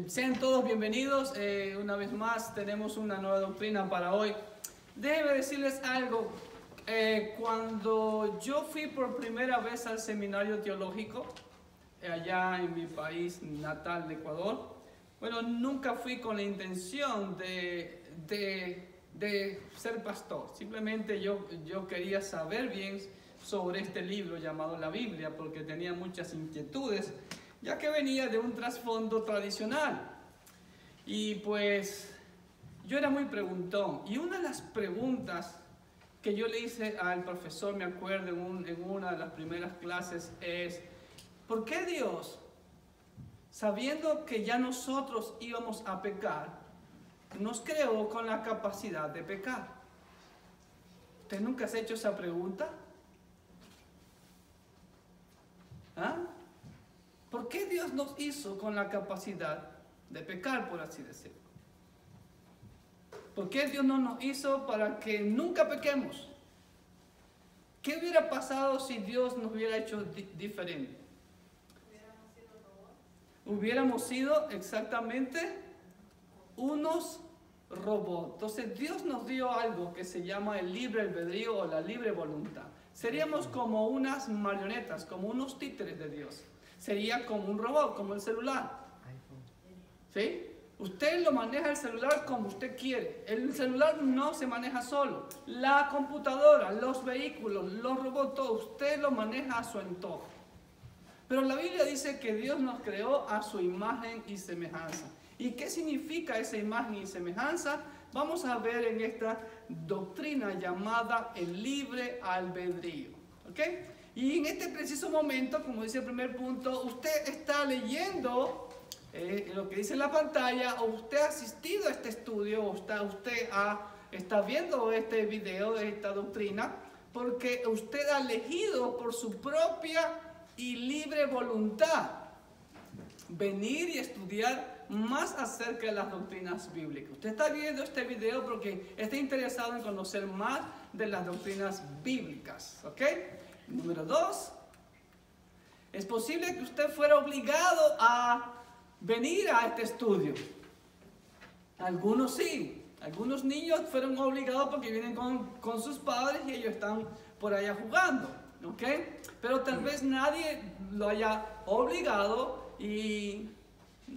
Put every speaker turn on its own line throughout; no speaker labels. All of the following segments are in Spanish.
Sean todos bienvenidos. Una vez más tenemos una nueva doctrina para hoy. Déjenme decirles algo. Cuando yo fui por primera vez al seminario teológico, allá en mi país natal de Ecuador, bueno, nunca fui con la intención de ser pastor. Simplemente yo quería saber bien sobre este libro llamado la Biblia, porque tenía muchas inquietudes, ya que venía de un trasfondo tradicional. Y pues yo era muy preguntón. Y una de las preguntas que yo le hice al profesor, me acuerdo, en una de las primeras clases, es: ¿por qué Dios, sabiendo que ya nosotros íbamos a pecar, nos creó con la capacidad de pecar? ¿Usted nunca se ha hecho esa pregunta? ¿Ah? ¿Por qué Dios nos hizo con la capacidad de pecar, por así decirlo? ¿Por qué Dios no nos hizo para que nunca pequemos? ¿Qué hubiera pasado si Dios nos hubiera hecho diferente? Hubiéramos sido exactamente unos robots. Entonces Dios nos dio algo que se llama el libre albedrío o la libre voluntad. Seríamos como unas marionetas, como unos títeres de Dios. Sería como un robot, como el celular. ¿Sí? Usted lo maneja el celular como usted quiere. El celular no se maneja solo. La computadora, los vehículos, los robots, todo, usted lo maneja a su entorno. Pero la Biblia dice que Dios nos creó a su imagen y semejanza. ¿Y qué significa esa imagen y semejanza? Vamos a ver en esta doctrina llamada el libre albedrío. ¿Ok? Y en este preciso momento, como dice el primer punto, usted está leyendo lo que dice en la pantalla, o usted ha asistido a este estudio, o está viendo este video de esta doctrina, porque usted ha elegido por su propia y libre voluntad venir y estudiar más acerca de las doctrinas bíblicas. Usted está viendo este video porque está interesado en conocer más de las doctrinas bíblicas. ¿Ok? Número 2. Es posible que usted fuera obligado a venir a este estudio. Algunos sí. Algunos niños fueron obligados porque vienen con sus padres y ellos están por allá jugando. ¿Ok? Pero tal vez nadie lo haya obligado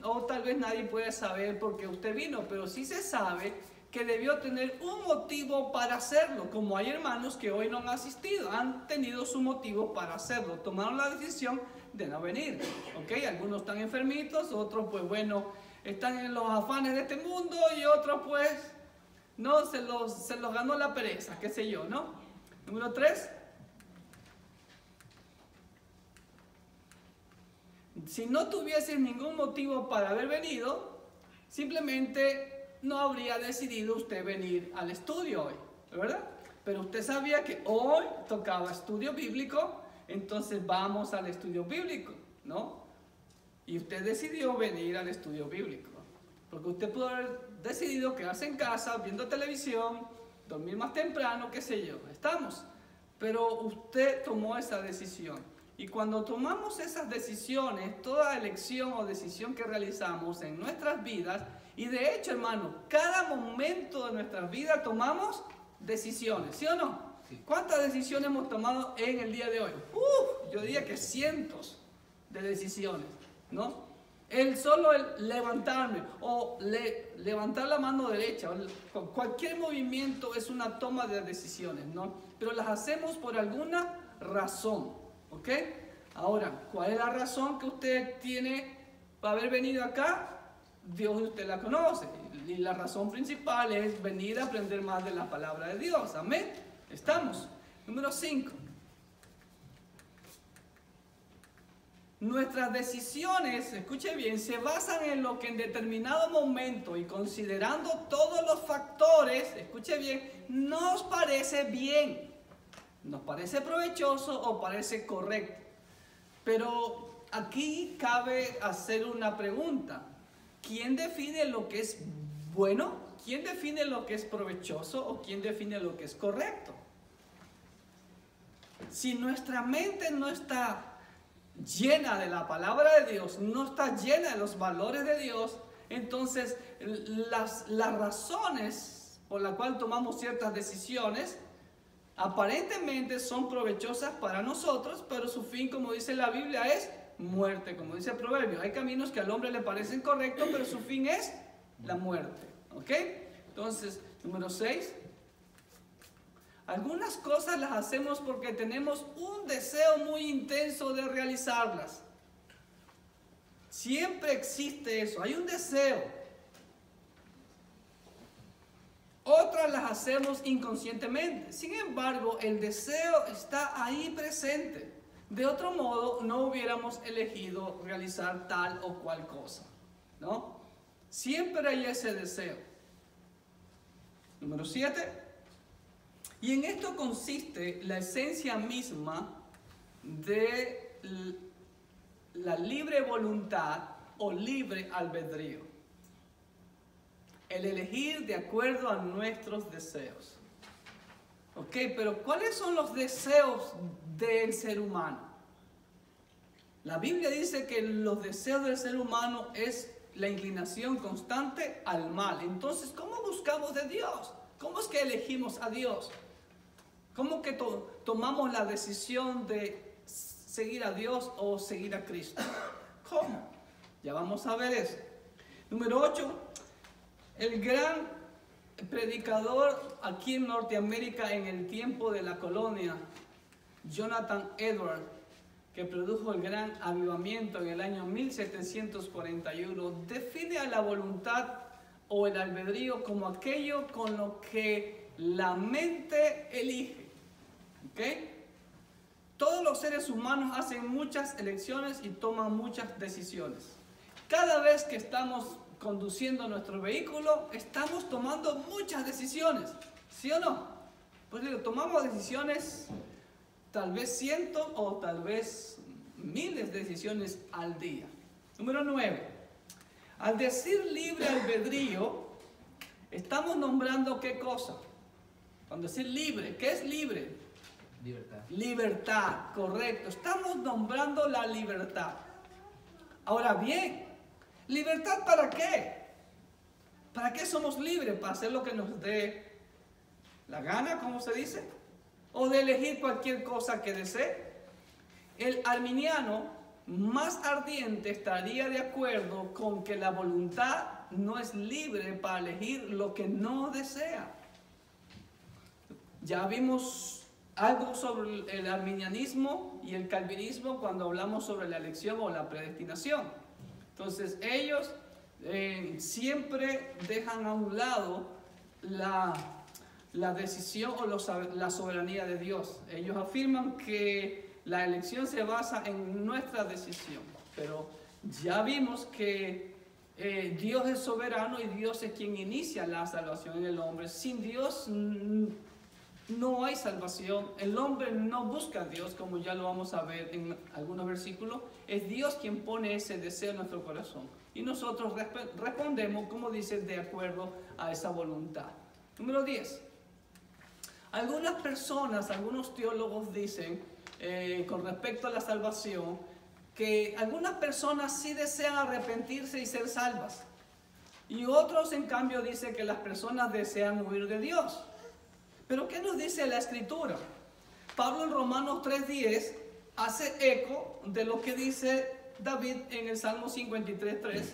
o tal vez nadie puede saber por qué usted vino, pero sí se sabe que debió tener un motivo para hacerlo, como hay hermanos que hoy no han asistido, han tenido su motivo para hacerlo, tomaron la decisión de no venir. ¿Ok? Algunos están enfermitos, otros pues bueno, están en los afanes de este mundo y otros pues no, se los ganó la pereza, qué sé yo, ¿no? Número 3. Si no tuviese ningún motivo para haber venido, simplemente no habría decidido usted venir al estudio hoy, ¿verdad? Pero usted sabía que hoy tocaba estudio bíblico, entonces vamos al estudio bíblico, ¿no? Y usted decidió venir al estudio bíblico, porque usted pudo haber decidido quedarse en casa viendo televisión, dormir más temprano, qué sé yo, estamos. Pero usted tomó esa decisión. Y cuando tomamos esas decisiones, toda elección o decisión que realizamos en nuestras vidas, y de hecho, hermano, cada momento de nuestras vidas tomamos decisiones, ¿sí o no? Sí. ¿Cuántas decisiones hemos tomado en el día de hoy? Yo diría que cientos de decisiones, ¿no? El levantarme o levantar la mano derecha, cualquier movimiento es una toma de decisiones, ¿no? Pero las hacemos por alguna razón. ¿Ok? Ahora, ¿cuál es la razón que usted tiene para haber venido acá? Dios usted la conoce. Y la razón principal es venir a aprender más de la palabra de Dios. Amén. Estamos. Número 5. Nuestras decisiones, escuche bien, se basan en lo que en determinado momento y considerando todos los factores, escuche bien, nos parece bien. Nos parece provechoso o parece correcto. Pero aquí cabe hacer una pregunta. ¿Quién define lo que es bueno? ¿Quién define lo que es provechoso? ¿O quién define lo que es correcto? Si nuestra mente no está llena de la palabra de Dios, no está llena de los valores de Dios, entonces las razones por las cuales tomamos ciertas decisiones aparentemente son provechosas para nosotros, pero su fin, como dice la Biblia, es muerte, como dice el proverbio. Hay caminos que al hombre le parecen correctos, pero su fin es la muerte. ¿Ok? Entonces, número 6. Algunas cosas las hacemos porque tenemos un deseo muy intenso de realizarlas. Siempre existe eso, hay un deseo. Otras las hacemos inconscientemente. Sin embargo, el deseo está ahí presente. De otro modo, no hubiéramos elegido realizar tal o cual cosa, ¿no? Siempre hay ese deseo. Número 7. Y en esto consiste la esencia misma de la libre voluntad o libre albedrío. El elegir de acuerdo a nuestros deseos. Ok, pero ¿cuáles son los deseos del ser humano? La Biblia dice que los deseos del ser humano es la inclinación constante al mal. Entonces, ¿cómo buscamos de Dios? ¿Cómo es que elegimos a Dios? ¿Cómo que tomamos la decisión de seguir a Dios o seguir a Cristo? ¿Cómo? Ya vamos a ver eso. Número 8. El gran predicador aquí en Norteamérica en el tiempo de la colonia, Jonathan Edwards, que produjo el gran avivamiento en el año 1741, define a la voluntad o el albedrío como aquello con lo que la mente elige. ¿Ok? Todos los seres humanos hacen muchas elecciones y toman muchas decisiones. Cada vez que estamos conduciendo nuestro vehículo, estamos tomando muchas decisiones, ¿sí o no? Pues digo, tomamos decisiones, tal vez cientos o tal vez miles de decisiones al día. Número 9. Al decir libre albedrío, estamos nombrando ¿qué cosa? Cuando decir libre, ¿qué es libre?
Libertad.
Libertad, correcto. Estamos nombrando la libertad. Ahora bien, ¿libertad para qué? ¿Para qué somos libres? ¿Para hacer lo que nos dé la gana, como se dice? ¿O de elegir cualquier cosa que desee? El arminiano más ardiente estaría de acuerdo con que la voluntad no es libre para elegir lo que no desea. Ya vimos algo sobre el arminianismo y el calvinismo cuando hablamos sobre la elección o la predestinación. Entonces ellos siempre dejan a un lado la decisión o la soberanía de Dios. Ellos afirman que la elección se basa en nuestra decisión, pero ya vimos que Dios es soberano y Dios es quien inicia la salvación en el hombre. Sin Dios no hay salvación. El hombre no busca a Dios, como ya lo vamos a ver en algunos versículos. Es Dios quien pone ese deseo en nuestro corazón. Y nosotros respondemos, como dice, de acuerdo a esa voluntad. Número 10. Algunas personas, algunos teólogos dicen, con respecto a la salvación, que algunas personas sí desean arrepentirse y ser salvas. Y otros, en cambio, dicen que las personas desean huir de Dios. Pero ¿qué nos dice la Escritura? Pablo en Romanos 3:10 hace eco de lo que dice David en el Salmo 53:3,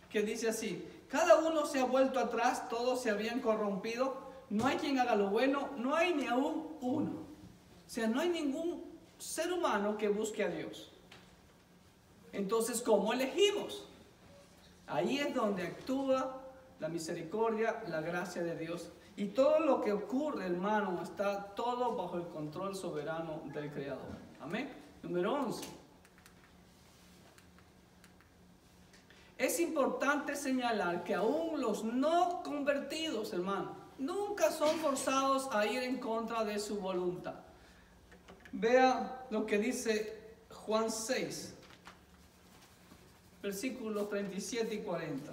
que dice así: cada uno se ha vuelto atrás, todos se habían corrompido, no hay quien haga lo bueno, no hay ni aún uno. O sea, no hay ningún ser humano que busque a Dios. Entonces, ¿cómo elegimos? Ahí es donde actúa la misericordia, la gracia de Dios. Y todo lo que ocurre, hermano, está todo bajo el control soberano del Creador. Amén. Número 11. Es importante señalar que aún los no convertidos, hermano, nunca son forzados a ir en contra de su voluntad. Vea lo que dice Juan 6, versículos 37 y 40.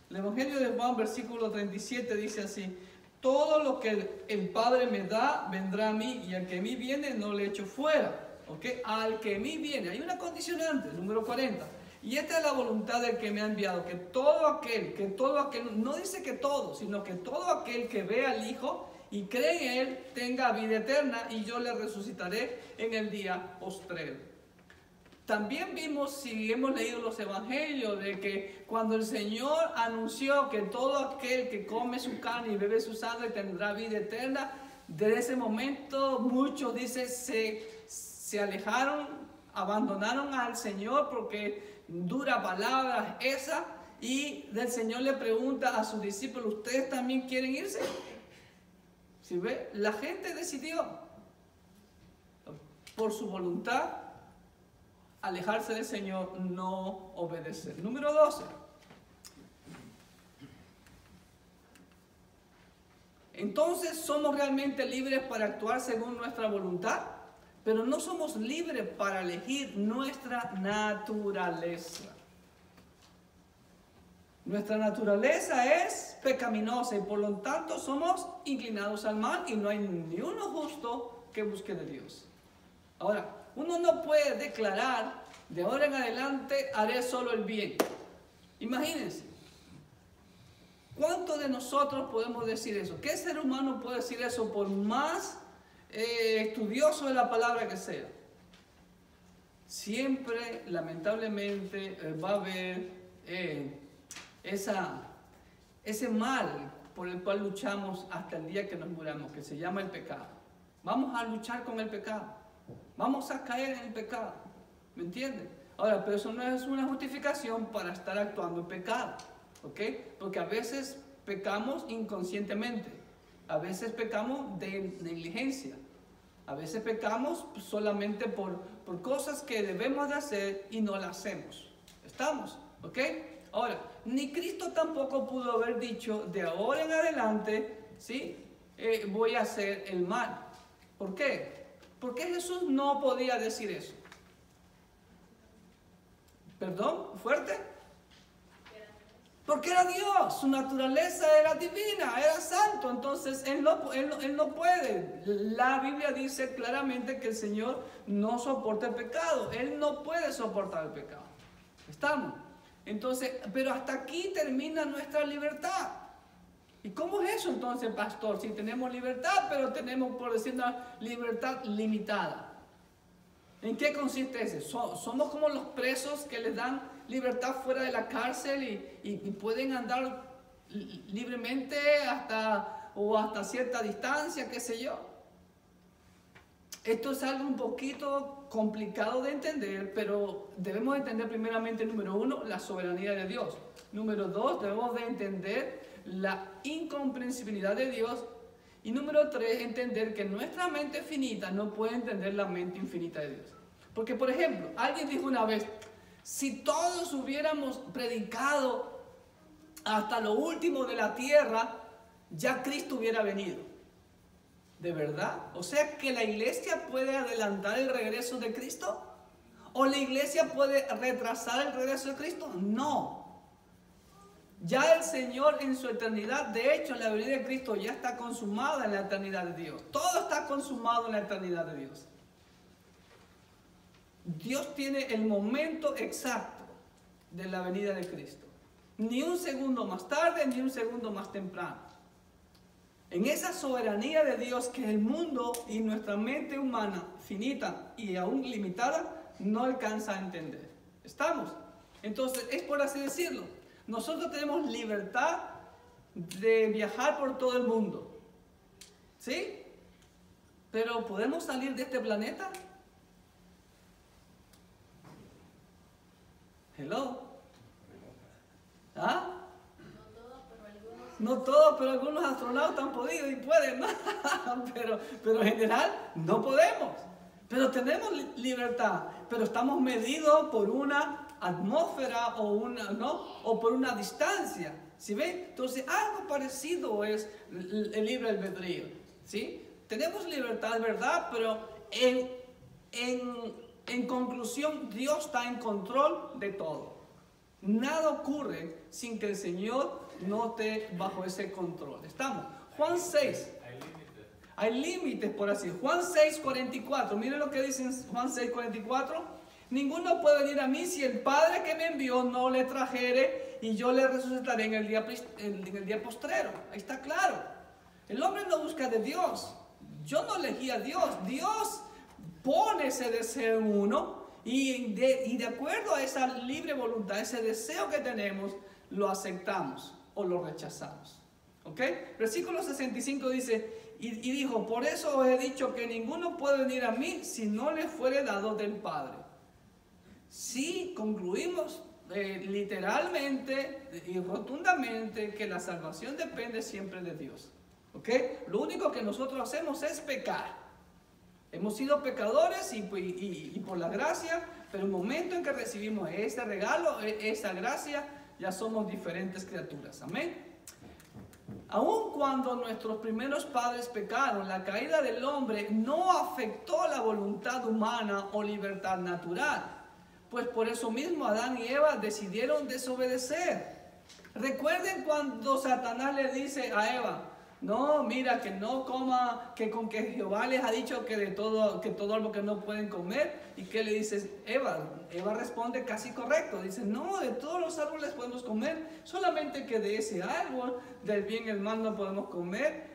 El Evangelio de Juan, versículo 37, dice así: todo lo que el Padre me da, vendrá a mí, y al que a mí viene, no le echo fuera. ¿ok? Al que a mí viene. Hay una condicionante, número 40. Y esta es la voluntad del que me ha enviado, que todo aquel, no dice que todo, sino que todo aquel que ve al Hijo y cree en Él tenga vida eterna, y yo le resucitaré en el día postrero. También vimos, si hemos leído los evangelios, de que cuando el Señor anunció que todo aquel que come su carne y bebe su sangre tendrá vida eterna, desde ese momento muchos, dice, se alejaron, abandonaron al Señor, porque dura palabra esa, y del Señor le pregunta a sus discípulos, ¿ustedes también quieren irse? ¿Sí ve? La gente decidió, por su voluntad, alejarse del Señor, no obedecer. Número 12. Entonces, ¿somos realmente libres para actuar según nuestra voluntad? Pero no somos libres para elegir nuestra naturaleza. Nuestra naturaleza es pecaminosa y por lo tanto somos inclinados al mal, y no hay ni uno justo que busque de Dios. Ahora, uno no puede declarar, de ahora en adelante haré solo el bien. Imagínense, ¿cuántos de nosotros podemos decir eso? ¿Qué ser humano puede decir eso por más estudioso de la palabra que sea? Siempre, lamentablemente, va a haber ese mal por el cual luchamos hasta el día que nos muramos, que se llama el pecado. Vamos a luchar con el pecado. Vamos a caer en el pecado. ¿Me entienden? Ahora, pero eso no es una justificación para estar actuando en pecado. ¿Ok? Porque a veces pecamos inconscientemente. A veces pecamos de negligencia. A veces pecamos solamente por cosas que debemos de hacer y no las hacemos. ¿Estamos? ¿Ok? Ahora, ni Cristo tampoco pudo haber dicho, de ahora en adelante, ¿sí? Voy a hacer el mal. ¿Por qué? ¿Por qué Jesús no podía decir eso? ¿Perdón? ¿Fuerte? Porque era Dios, su naturaleza era divina, era santo, entonces Él no puede. La Biblia dice claramente que el Señor no soporta el pecado, Él no puede soportar el pecado. ¿Estamos? Entonces, pero hasta aquí termina nuestra libertad. ¿Y cómo es eso entonces, pastor? Si tenemos libertad, pero tenemos, por decir una libertad limitada. ¿En qué consiste eso? Somos como los presos que les dan libertad fuera de la cárcel y pueden andar libremente hasta cierta distancia, qué sé yo. Esto es algo un poquito complicado de entender, pero debemos entender primeramente, número 1, la soberanía de Dios. Número 2, debemos de entender la incomprensibilidad de Dios. Y número 3, entender que nuestra mente finita no puede entender la mente infinita de Dios. Porque, por ejemplo, alguien dijo una vez, si todos hubiéramos predicado hasta lo último de la tierra, ya Cristo hubiera venido. ¿De verdad? O sea, que la iglesia puede adelantar el regreso de Cristo. ¿O la iglesia puede retrasar el regreso de Cristo? No. Ya el Señor en su eternidad, de hecho la venida de Cristo ya está consumada en la eternidad de Dios. Todo está consumado en la eternidad de Dios. Dios tiene el momento exacto de la venida de Cristo. Ni un segundo más tarde, ni un segundo más temprano. En esa soberanía de Dios que el mundo y nuestra mente humana, finita y aún limitada, no alcanza a entender. ¿Estamos? Entonces, es por así decirlo. Nosotros tenemos libertad de viajar por todo el mundo. ¿Sí? Pero ¿podemos salir de este planeta? Hello. ¿Ah? No todos, pero algunos astronautas han podido y pueden, ¿no? pero en general no podemos. Pero tenemos libertad, pero estamos medidos por una atmósfera o por una distancia. ¿Sí ven? Entonces algo parecido es el libre albedrío. ¿Sí? Tenemos libertad, ¿verdad? Pero en conclusión, Dios está en control de todo. Nada ocurre sin que el Señor no esté bajo ese control. ¿Estamos? Juan 6. Hay límites, por así. Juan 6:44. Miren lo que dice en Juan 6:44. Ninguno puede venir a mí si el Padre que me envió no le trajere, y yo le resucitaré en el día postrero. Ahí está claro. El hombre no busca de Dios. Yo no elegí a Dios. Dios pone ese deseo en uno, y de acuerdo a esa libre voluntad, ese deseo que tenemos, lo aceptamos o lo rechazamos. ¿Ok? Versículo 65 dice, y dijo, por eso os he dicho que ninguno puede venir a mí si no le fuere dado del Padre. Si concluimos literalmente y rotundamente que la salvación depende siempre de Dios. ¿Ok? Lo único que nosotros hacemos es pecar. Hemos sido pecadores y por la gracia, pero el momento en que recibimos este regalo, esa gracia, ya somos diferentes criaturas. Amén. Aun cuando nuestros primeros padres pecaron, la caída del hombre no afectó la voluntad humana o libertad natural. Pues por eso mismo Adán y Eva decidieron desobedecer. Recuerden cuando Satanás le dice a Eva, no, mira, que no coma, que con que Jehová les ha dicho que todo algo que no pueden comer. ¿Y qué le dices Eva? Eva responde casi correcto. Dice, no, de todos los árboles podemos comer, solamente que de ese árbol, del bien y el mal, no podemos comer,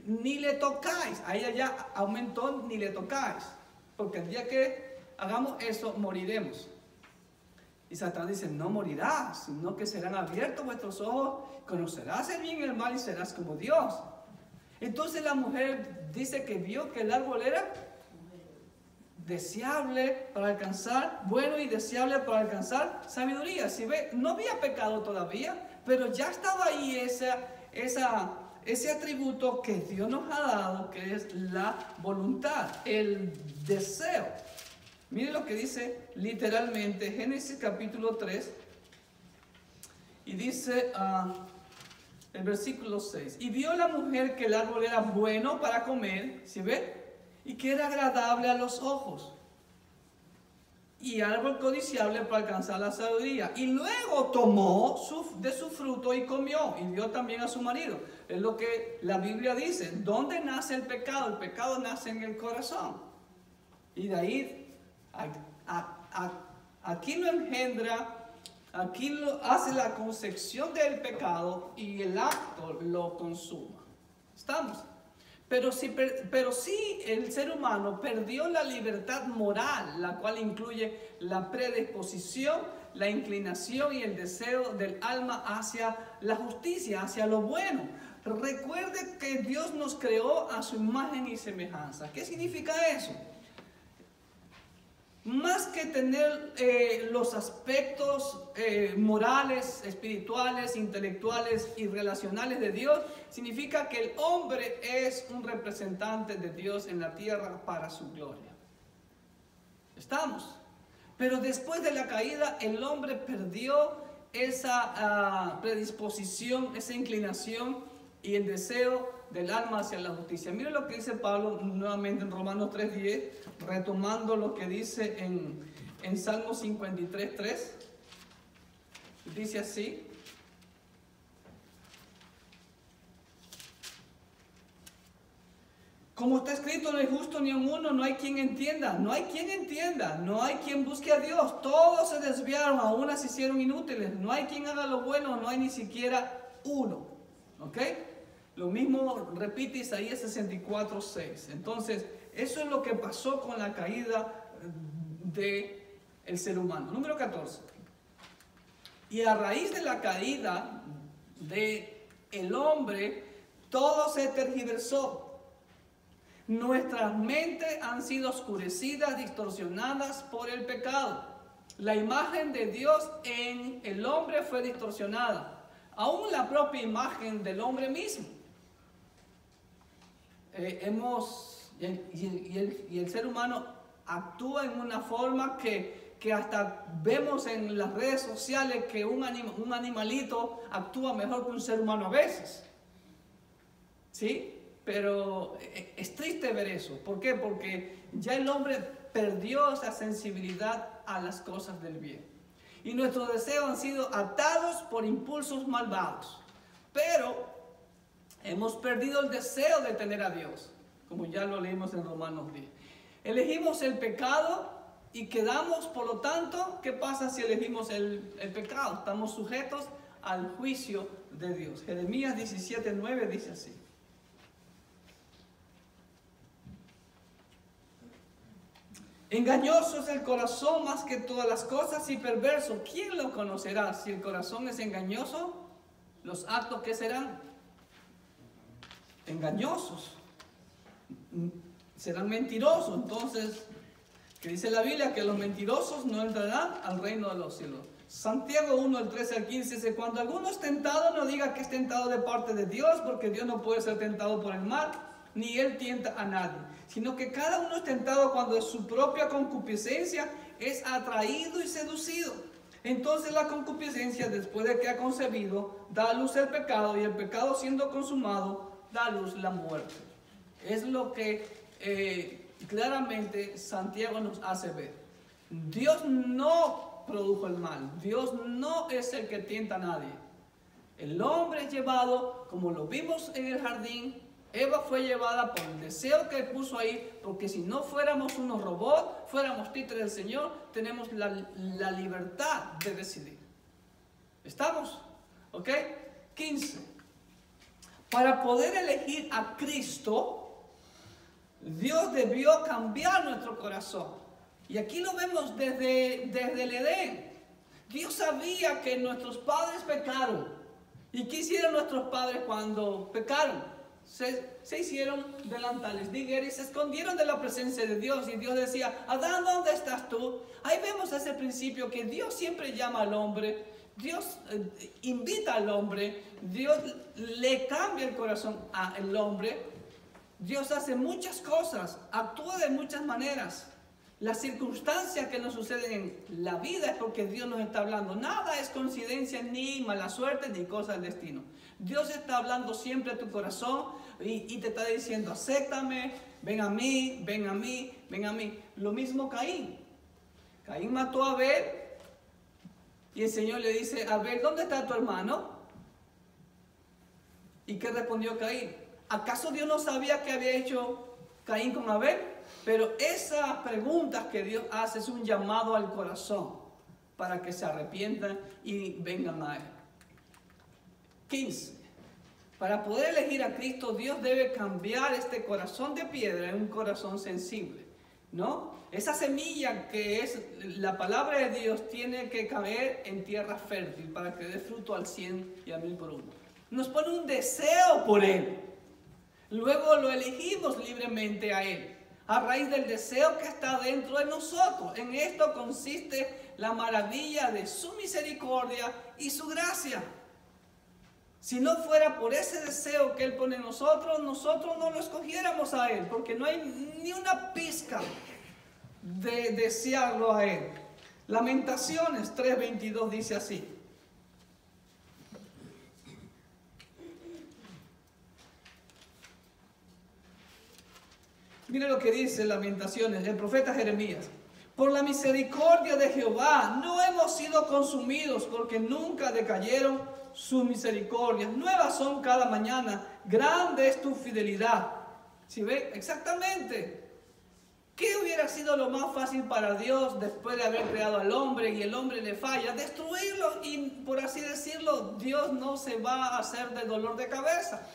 ni le tocáis. A ella ya aumentó, ni le tocáis, porque el día que hagamos eso, moriremos. Y Satanás dice, no morirás, sino que serán abiertos vuestros ojos, conocerás el bien y el mal y serás como Dios. Entonces la mujer dice que vio que el árbol era deseable para alcanzar, bueno y deseable para alcanzar sabiduría. Si ve, no había pecado todavía, pero ya estaba ahí ese atributo que Dios nos ha dado, que es la voluntad, el deseo. Miren lo que dice literalmente Génesis capítulo 3, y dice el versículo 6, y vio la mujer que el árbol era bueno para comer, ¿sí ve? Y que era agradable a los ojos, y árbol codiciable para alcanzar la sabiduría. Y luego tomó de su fruto y comió, y dio también a su marido. Es lo que la Biblia dice. ¿Dónde nace el pecado? El pecado nace en el corazón. Y de ahí, aquí lo engendra, aquí lo hace la concepción del pecado, y el acto lo consuma. ¿Estamos? Pero sí el ser humano perdió la libertad moral, la cual incluye la predisposición, la inclinación y el deseo del alma hacia la justicia, hacia lo bueno. Recuerde que Dios nos creó a su imagen y semejanza. ¿Qué significa eso? Más que tener los aspectos morales, espirituales, intelectuales y relacionales de Dios, significa que el hombre es un representante de Dios en la tierra para su gloria. ¿Estamos? Pero después de la caída, el hombre perdió esa predisposición, esa inclinación y el deseo del alma hacia la justicia. Miren lo que dice Pablo nuevamente en Romanos 3:10, retomando lo que dice en Salmo 53:3. Dice así: como está escrito, no hay justo ni un uno, no hay quien entienda, no hay quien busque a Dios, todos se desviaron, a unas se hicieron inútiles, no hay quien haga lo bueno, no hay ni siquiera uno. ¿Ok? Lo mismo repite Isaías 64:6. Entonces, eso es lo que pasó con la caída del ser humano. Número 14. Y a raíz de la caída del hombre, todo se tergiversó. Nuestras mentes han sido oscurecidas, distorsionadas por el pecado. La imagen de Dios en el hombre fue distorsionada. Aún la propia imagen del hombre mismo. Y el ser humano actúa en una forma que hasta vemos en las redes sociales que un animalito actúa mejor que un ser humano a veces. ¿Sí? Pero es triste ver eso. ¿Por qué? Porque ya el hombre perdió esa sensibilidad a las cosas del bien. Y nuestros deseos han sido atados por impulsos malvados. Pero hemos perdido el deseo de tener a Dios. como ya lo leímos en Romanos 10. Elegimos el pecado y quedamos, por lo tanto, ¿qué pasa si elegimos el pecado? Estamos sujetos al juicio de Dios. Jeremías 17:9 dice así. Engañoso es el corazón más que todas las cosas y perverso. ¿Quién lo conocerá? Si el corazón es engañoso, los actos ¿qué serán? Engañosos. Serán mentirosos. Entonces, ¿qué dice la Biblia? Que los mentirosos no entrarán al reino de los cielos. Santiago 1, el 13 al 15 dice: cuando alguno es tentado, no diga que es tentado de parte de Dios, porque Dios no puede ser tentado por el mal, ni él tienta a nadie, sino que cada uno es tentado cuando de su propia concupiscencia es atraído y seducido. Entonces la concupiscencia, después de que ha concebido, da a luz el pecado, y el pecado, siendo consumado, da a luz la muerte. Es lo que claramente Santiago nos hace ver. Dios no produjo el mal. Dios no es el que tienta a nadie. El hombre es llevado, como lo vimos en el jardín. Eva fue llevada por el deseo que él puso ahí, porque si no fuéramos unos robots, fuéramos títeres del Señor, tenemos la libertad de decidir. ¿Estamos? ¿Ok? 15. Para poder elegir a Cristo, Dios debió cambiar nuestro corazón. Y aquí lo vemos desde el Edén. Dios sabía que nuestros padres pecaron. ¿Y qué hicieron nuestros padres cuando pecaron? Se hicieron delantales de higuera y se escondieron de la presencia de Dios. Y Dios decía: Adán, ¿dónde estás tú? Ahí vemos ese principio que Dios siempre llama al hombre. Dios invita al hombre. Dios le cambia el corazón al hombre. Dios hace muchas cosas, actúa de muchas maneras. Las circunstancias que nos suceden en la vida es porque Dios nos está hablando. Nada es coincidencia, ni mala suerte, ni cosa del destino. Dios está hablando siempre a tu corazón y te está diciendo: acéptame, ven a mí, ven a mí, ven a mí. Lo mismo Caín. Caín mató a Abel y el Señor le dice: Abel, ¿dónde está tu hermano? ¿Y qué respondió Caín? ¿Acaso Dios no sabía qué había hecho Caín con Abel? Pero esas preguntas que Dios hace es un llamado al corazón para que se arrepientan y vengan a Él. 15. Para poder elegir a Cristo, Dios debe cambiar este corazón de piedra en un corazón sensible, ¿no? Esa semilla que es la palabra de Dios tiene que caer en tierra fértil para que dé fruto al 100 y al 1000 por uno. Nos pone un deseo por Él. Luego lo elegimos libremente a Él, a raíz del deseo que está dentro de nosotros. En esto consiste la maravilla de su misericordia y su gracia. Si no fuera por ese deseo que Él pone en nosotros, nosotros no lo escogiéramos a Él, porque no hay ni una pizca de desearlo a Él. Lamentaciones 3:22 dice así. Mire lo que dice Lamentaciones, el profeta Jeremías. Por la misericordia de Jehová no hemos sido consumidos, porque nunca decayeron sus misericordias. Nuevas son cada mañana, grande es tu fidelidad. ¿Sí ve? Exactamente. ¿Qué hubiera sido lo más fácil para Dios después de haber creado al hombre y el hombre le falla? Destruirlo, y por así decirlo, Dios no se va a hacer de dolor de cabeza.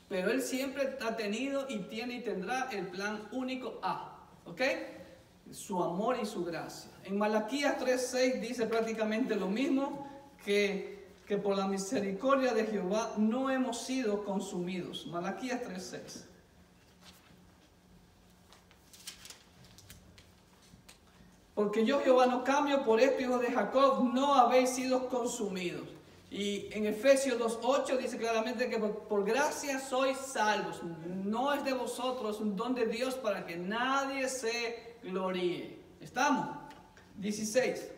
Pero Él siempre ha tenido y tiene y tendrá el plan único A, ¿ok? Su amor y su gracia. En Malaquías 3:6 dice prácticamente lo mismo, que por la misericordia de Jehová no hemos sido consumidos. Malaquías 3:6. Porque yo, Jehová, no cambio, por esto, hijos de Jacob, no habéis sido consumidos. Y en Efesios 2:8 dice claramente que por gracia sois salvos. No es de vosotros, un don de Dios para que nadie se gloríe. ¿Estamos? 16.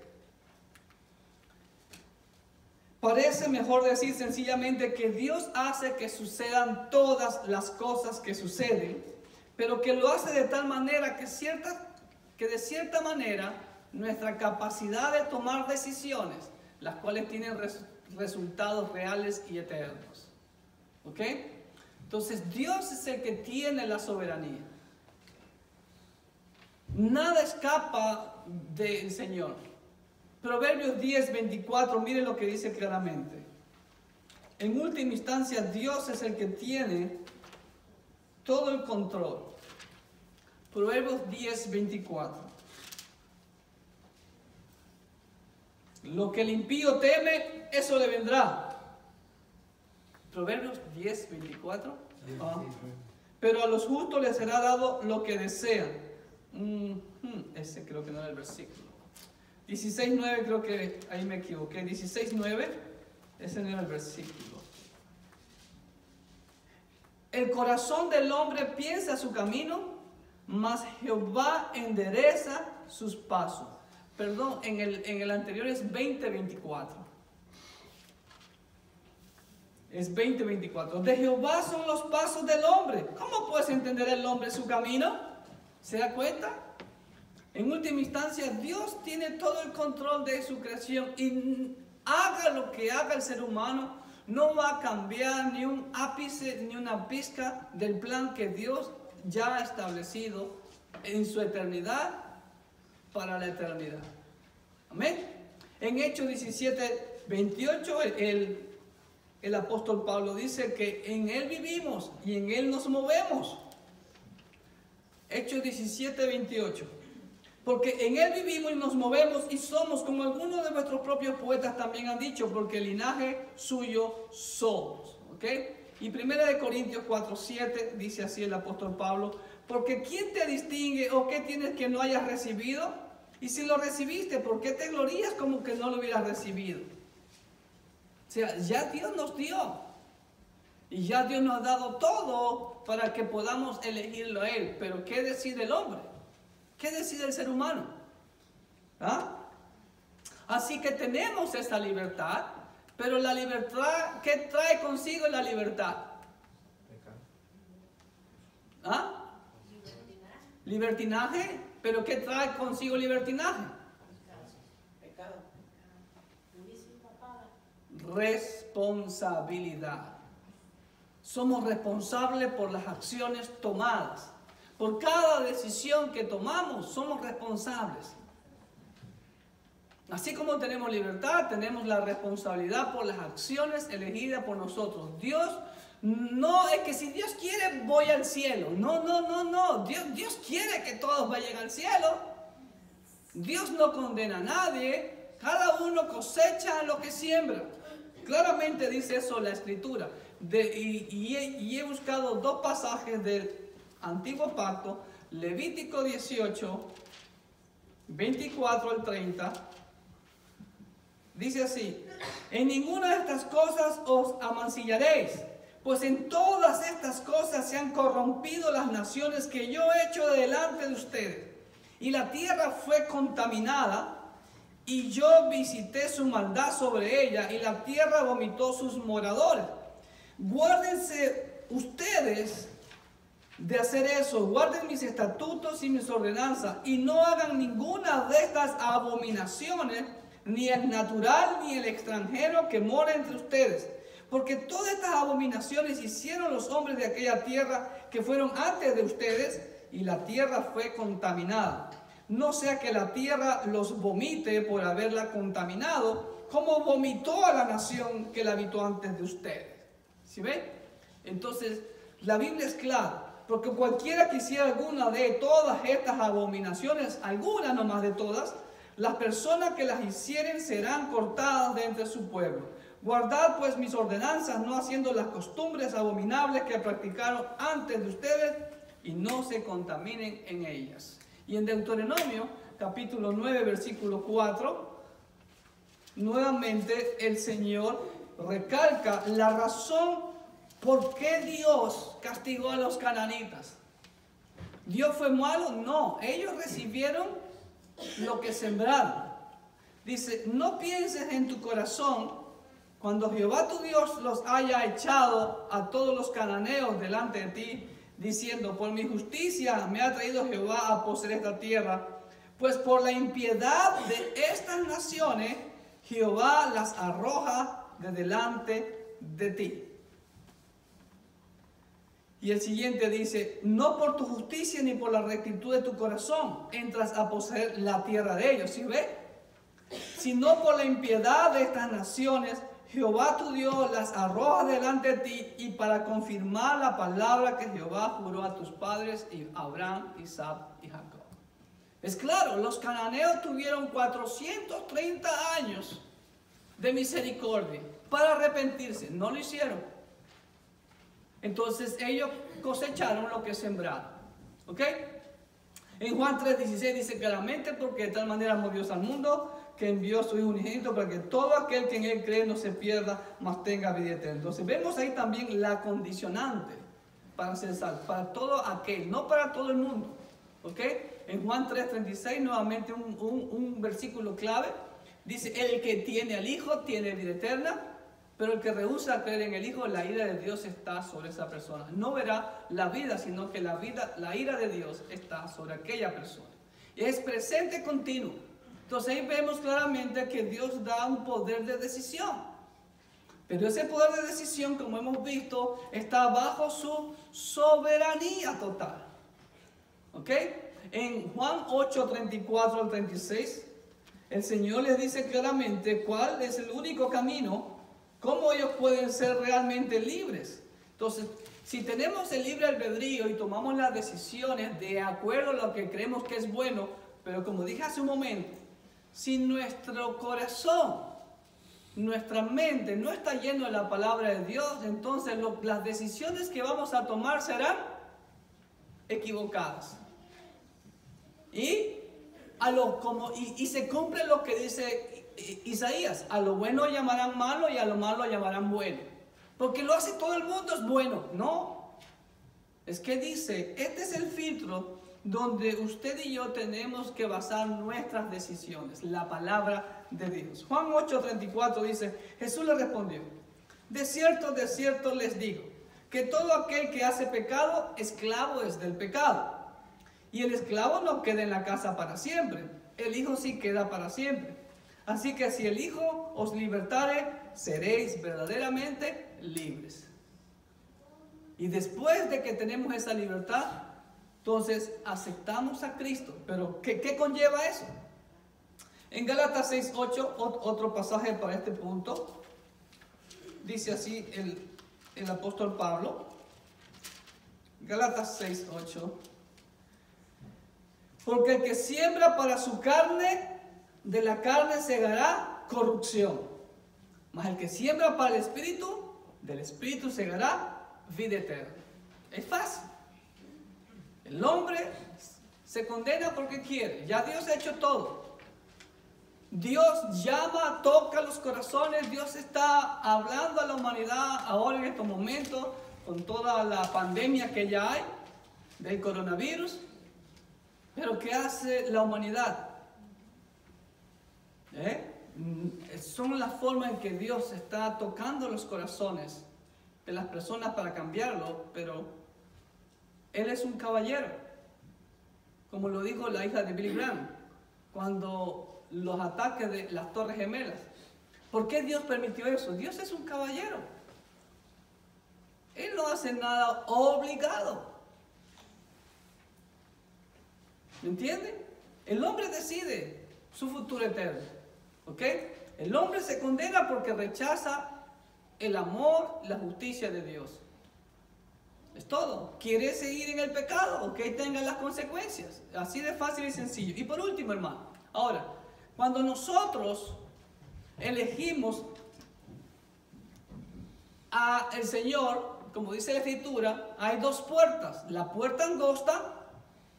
Parece mejor decir sencillamente que Dios hace que sucedan todas las cosas que suceden, pero que lo hace de tal manera que de cierta manera nuestra capacidad de tomar decisiones, las cuales tienen resultados reales y eternos. ¿Ok? Entonces Dios es el que tiene la soberanía. Nada escapa del Señor. Proverbios 10, 24, miren lo que dice claramente. En última instancia, Dios es el que tiene todo el control. Proverbios 10, 24. Lo que el impío teme, eso le vendrá. Proverbios 10, 24. Pero a los justos les será dado lo que desean. Ese creo que no era el versículo. 16, 9, creo que ahí me equivoqué. 16, 9, ese no era el versículo. El corazón del hombre piensa su camino, mas Jehová endereza sus pasos. Perdón, en el anterior es 20, 24. Es 20, 24. De Jehová son los pasos del hombre. ¿Cómo puedes entender el hombre su camino? ¿Se da cuenta? En última instancia, Dios tiene todo el control de su creación y haga lo que haga el ser humano, no va a cambiar ni un ápice ni una pizca del plan que Dios ya ha establecido en su eternidad para la eternidad. Amén. En Hechos 17, 28, el apóstol Pablo dice que en Él vivimos y en Él nos movemos. Hechos 17, 28. Porque en Él vivimos y nos movemos y somos, como algunos de nuestros propios poetas también han dicho, porque el linaje suyo somos. ¿Ok? Y 1 Corintios 4, 7 dice así el apóstol Pablo: porque ¿quién te distingue o qué tienes que no hayas recibido? Y si lo recibiste, ¿por qué te glorías como que no lo hubieras recibido? O sea, ya Dios nos dio. Y ya Dios nos ha dado todo para que podamos elegirlo a Él. Pero ¿qué decide el hombre? ¿Qué decide el ser humano? ¿Ah? Así que tenemos esa libertad, pero la libertad, ¿qué trae consigo la libertad? ¿Ah? Libertinaje, pero ¿qué trae consigo libertinaje?
Pecado.
Responsabilidad. Somos responsables por las acciones tomadas. Por cada decisión que tomamos, somos responsables. Así como tenemos libertad, tenemos la responsabilidad por las acciones elegidas por nosotros. Dios no es que si Dios quiere voy al cielo. No. Dios quiere que todos vayan al cielo. Dios no condena a nadie. Cada uno cosecha lo que siembra. Claramente dice eso la Escritura. Y he buscado dos pasajes del Antiguo Pacto, Levítico 18, 24 al 30. Dice así: en ninguna de estas cosas os amancillaréis, pues en todas estas cosas se han corrompido las naciones que yo he hecho delante de ustedes. Y la tierra fue contaminada, y yo visité su maldad sobre ella, y la tierra vomitó sus moradores. Guárdense ustedes de hacer eso, guarden mis estatutos y mis ordenanzas, y no hagan ninguna de estas abominaciones, ni el natural ni el extranjero que mora entre ustedes, porque todas estas abominaciones hicieron los hombres de aquella tierra que fueron antes de ustedes, y la tierra fue contaminada. No sea que la tierra los vomite por haberla contaminado, como vomitó a la nación que la habitó antes de ustedes. ¿Sí ven? Entonces, la Biblia es clara. Porque cualquiera que hiciera alguna de todas estas abominaciones, alguna nomás de todas, las personas que las hicieren serán cortadas de entre su pueblo. Guardad pues mis ordenanzas, no haciendo las costumbres abominables que practicaron antes de ustedes, y no se contaminen en ellas. Y en Deuteronomio, capítulo 9, versículo 4, nuevamente el Señor recalca la razón ¿por qué Dios castigó a los cananitas? ¿Dios fue malo? No, ellos recibieron lo que sembraron. Dice, no pienses en tu corazón cuando Jehová tu Dios los haya echado a todos los cananeos delante de ti, diciendo, por mi justicia me ha traído Jehová a poseer esta tierra, pues por la impiedad de estas naciones Jehová las arroja de delante de ti. Y el siguiente dice, no por tu justicia ni por la rectitud de tu corazón entras a poseer la tierra de ellos, ¿sí ve? Sino por la impiedad de estas naciones, Jehová tu Dios las arroja delante de ti y para confirmar la palabra que Jehová juró a tus padres, Abraham, Isaac y Jacob. Es claro, los cananeos tuvieron 430 años de misericordia para arrepentirse, no lo hicieron. Entonces ellos cosecharon lo que sembraron. ¿Ok? En Juan 3:16 dice claramente, porque de tal manera amó Dios al mundo, que envió a su Hijo unigénito para que todo aquel que en él cree no se pierda, mas tenga vida eterna. Entonces vemos ahí también la condicionante para ser salvo, para todo aquel, no para todo el mundo. ¿Ok? En Juan 3:36 nuevamente un versículo clave. Dice, el que tiene al Hijo tiene vida eterna, pero el que rehúsa creer en el Hijo, la ira de Dios está sobre esa persona. No verá la vida, sino que la ira de Dios está sobre aquella persona. Y es presente continuo. Entonces ahí vemos claramente que Dios da un poder de decisión. Pero ese poder de decisión, como hemos visto, está bajo su soberanía total. ¿Ok? En Juan 8:34 al 36, el Señor les dice claramente cuál es el único camino. ¿Cómo ellos pueden ser realmente libres? Entonces, si tenemos el libre albedrío y tomamos las decisiones de acuerdo a lo que creemos que es bueno, pero como dije hace un momento, si nuestro corazón, nuestra mente no está lleno de la palabra de Dios, entonces las decisiones que vamos a tomar serán equivocadas. Y se cumple lo que dice Isaías, a lo bueno llamarán malo y a lo malo llamarán bueno. Porque lo hace todo el mundo es bueno. No. Es que dice, este es el filtro donde usted y yo tenemos que basar nuestras decisiones. La palabra de Dios. Juan 8:34 dice, Jesús le respondió, de cierto les digo, que todo aquel que hace pecado, esclavo es del pecado. Y el esclavo no queda en la casa para siempre. El Hijo sí queda para siempre. Así que si el Hijo os libertare, seréis verdaderamente libres. Y después de que tenemos esa libertad, entonces aceptamos a Cristo. Pero ¿qué conlleva eso? En Gálatas 6:8, otro pasaje para este punto, dice así el apóstol Pablo. Gálatas 6:8. Porque el que siembra para su carne, de la carne segará corrupción. Mas el que siembra para el Espíritu, del Espíritu segará vida eterna. Es fácil. El hombre se condena porque quiere. Ya Dios ha hecho todo. Dios llama, toca los corazones. Dios está hablando a la humanidad ahora en estos momentos, con toda la pandemia que ya hay del coronavirus. Pero ¿qué hace la humanidad? Son las formas en que Dios está tocando los corazones de las personas para cambiarlo, pero Él es un caballero, como lo dijo la hija de Billy Graham cuando los ataques de las Torres Gemelas. ¿Por qué Dios permitió eso? Dios es un caballero. Él no hace nada obligado. ¿Me entienden? El hombre decide su futuro eterno. ¿Ok? El hombre se condena porque rechaza el amor, la justicia de Dios. Es todo. ¿Quiere seguir en el pecado? Ok, tenga las consecuencias. Así de fácil y sencillo. Y por último, hermano. Ahora, cuando nosotros elegimos al Señor, como dice la Escritura, hay dos puertas. La puerta angosta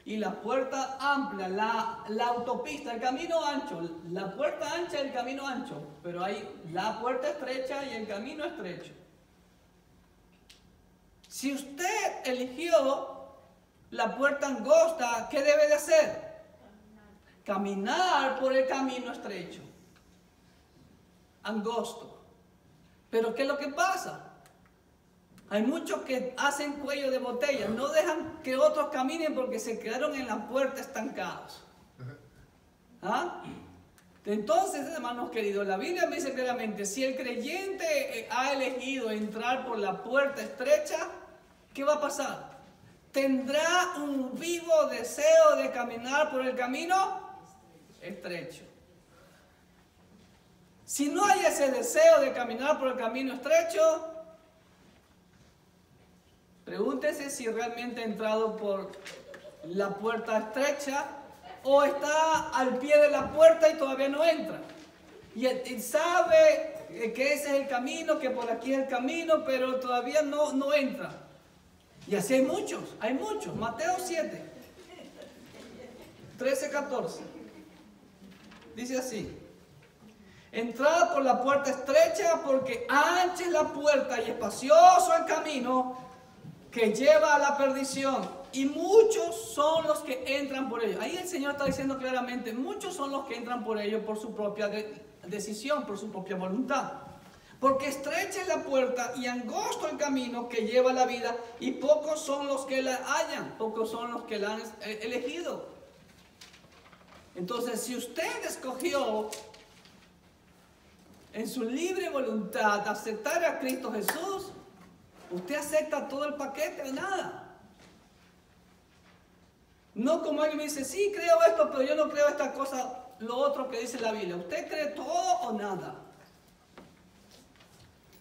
y la puerta amplia, la autopista, el camino ancho. La puerta ancha y el camino ancho. Pero hay la puerta estrecha y el camino estrecho. Si usted eligió la puerta angosta, ¿qué debe de hacer? Caminar por el camino estrecho, angosto. Pero ¿qué es lo que pasa? Hay muchos que hacen cuello de botella, no dejan que otros caminen porque se quedaron en la puerta estancados. ¿Ah? Entonces, hermanos queridos, la Biblia me dice claramente, si el creyente ha elegido entrar por la puerta estrecha, ¿qué va a pasar? Tendrá un vivo deseo de caminar por el camino estrecho. Si no hay ese deseo de caminar por el camino estrecho, pregúntese si realmente ha entrado por la puerta estrecha o está al pie de la puerta y todavía no entra. Y sabe que ese es el camino, que por aquí es el camino, pero todavía no entra. Y así hay muchos. Mateo 7, 13, 14. Dice así: entrad por la puerta estrecha, porque ancha es la puerta y espacioso el camino que lleva a la perdición, y muchos son los que entran por ello. Ahí el Señor está diciendo claramente, muchos son los que entran por ello por su propia decisión, por su propia voluntad. Porque estrecha es la puerta y angosto el camino que lleva a la vida, y pocos son los que la hallan, pocos son los que la han elegido. Entonces, si usted escogió en su libre voluntad aceptar a Cristo Jesús, usted acepta todo el paquete o nada. No como alguien me dice, sí, creo esto, pero yo no creo esta cosa, lo otro que dice la Biblia. ¿Usted cree todo o nada?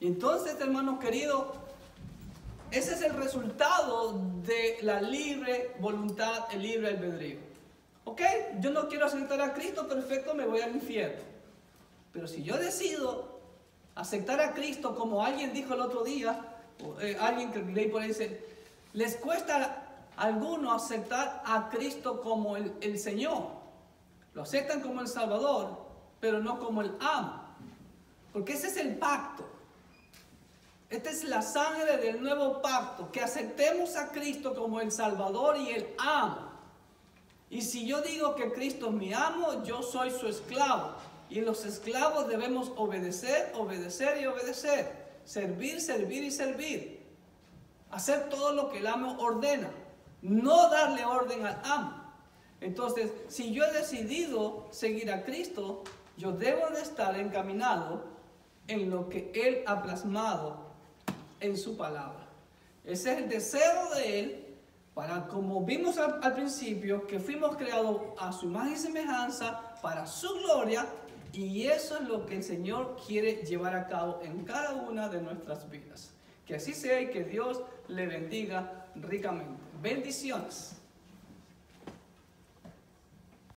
Y entonces, hermanos queridos, ese es el resultado de la libre voluntad, el libre albedrío. ¿Ok? Yo no quiero aceptar a Cristo, perfecto, me voy al infierno. Pero si yo decido aceptar a Cristo, como alguien dijo el otro día, alguien que leí por ahí dice, les cuesta a algunos aceptar a Cristo como el Señor. Lo aceptan como el Salvador, pero no como el amo. Porque ese es el pacto. Esta es la sangre del nuevo pacto, que aceptemos a Cristo como el Salvador y el amo. Y si yo digo que Cristo es mi amo, yo soy su esclavo. Y los esclavos debemos obedecer, obedecer y obedecer. Servir, servir y servir. Hacer todo lo que el amo ordena. No darle orden al amo. Entonces, si yo he decidido seguir a Cristo, yo debo de estar encaminado en lo que Él ha plasmado en su palabra. Ese es el deseo de Él, para, como vimos al principio, que fuimos creados a su imagen y semejanza para su gloria, y eso es lo que el Señor quiere llevar a cabo en cada una de nuestras vidas. Que así sea y que Dios le bendiga ricamente. Bendiciones.